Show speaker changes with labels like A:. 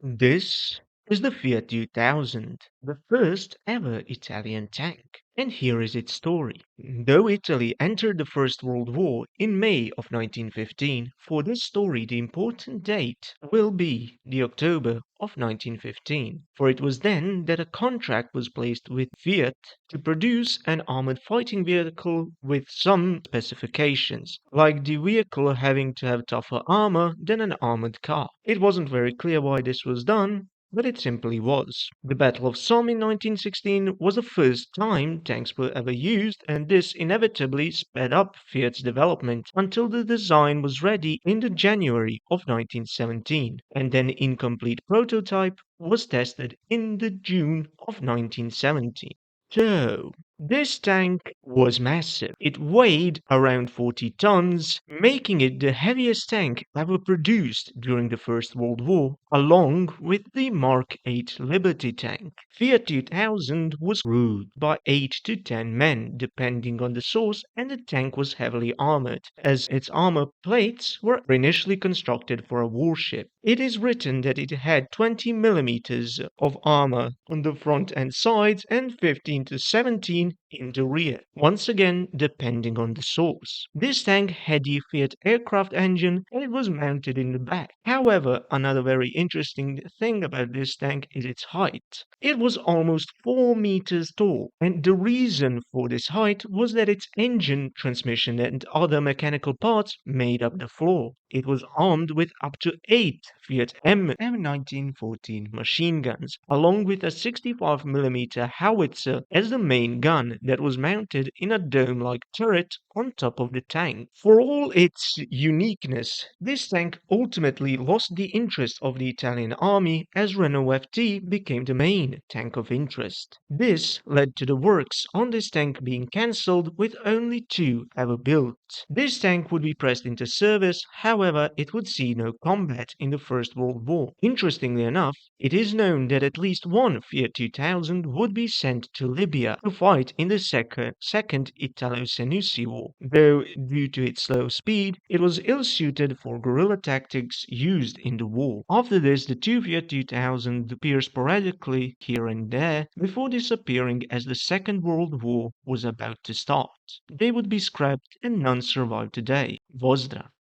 A: This is the Fiat 2000, the first ever Italian tank. And here is its story. Though Italy entered the First World War in May of 1915, for this story the important date will be the October of 1915, for it was then that a contract was placed with Fiat to produce an armored fighting vehicle with some specifications, like the vehicle having to have tougher armor than an armored car. It wasn't very clear why this was done, but it simply was. The Battle of Somme in 1916 was the first time tanks were ever used, and this inevitably sped up Fiat's development until the design was ready in the January of 1917, and then incomplete prototype was tested in the June of 1917. So, this tank was massive. It weighed around 40 tons, making it the heaviest tank ever produced during the First World War, along with the Mark 8 Liberty tank. Fiat 2000 was crewed by 8 to 10 men, depending on the source, and the tank was heavily armored, as its armor plates were initially constructed for a warship. It is written that it had 20 millimeters of armor on the front and sides and 15 to 17 in the rear, once again depending on the source. This tank had the Fiat aircraft engine and it was mounted in the back. However, another very interesting thing about this tank is its height. It was almost 4 meters tall, and the reason for this height was that its engine, transmission, and other mechanical parts made up the floor. It was armed with up to 8 Fiat M1914 machine guns, along with a 65 mm howitzer as the main gun that was mounted in a dome-like turret on top of the tank. For all its uniqueness, this tank ultimately lost the interest of the Italian army as Renault FT became the main tank of interest. This led to the works on this tank being cancelled with only 2 ever built. This tank would be pressed into service, however it would see no combat in the First World War. Interestingly enough, it is known that at least one Fiat 2000 would be sent to Libya to fight in the Second Italo-Senussi War. Though due to its slow speed, it was ill-suited for guerrilla tactics used in the war. After this, the 2 Fiat 2000 appear sporadically here and there before disappearing as the Second World War was about to start. They would be scrapped and none survive today. Vozdra.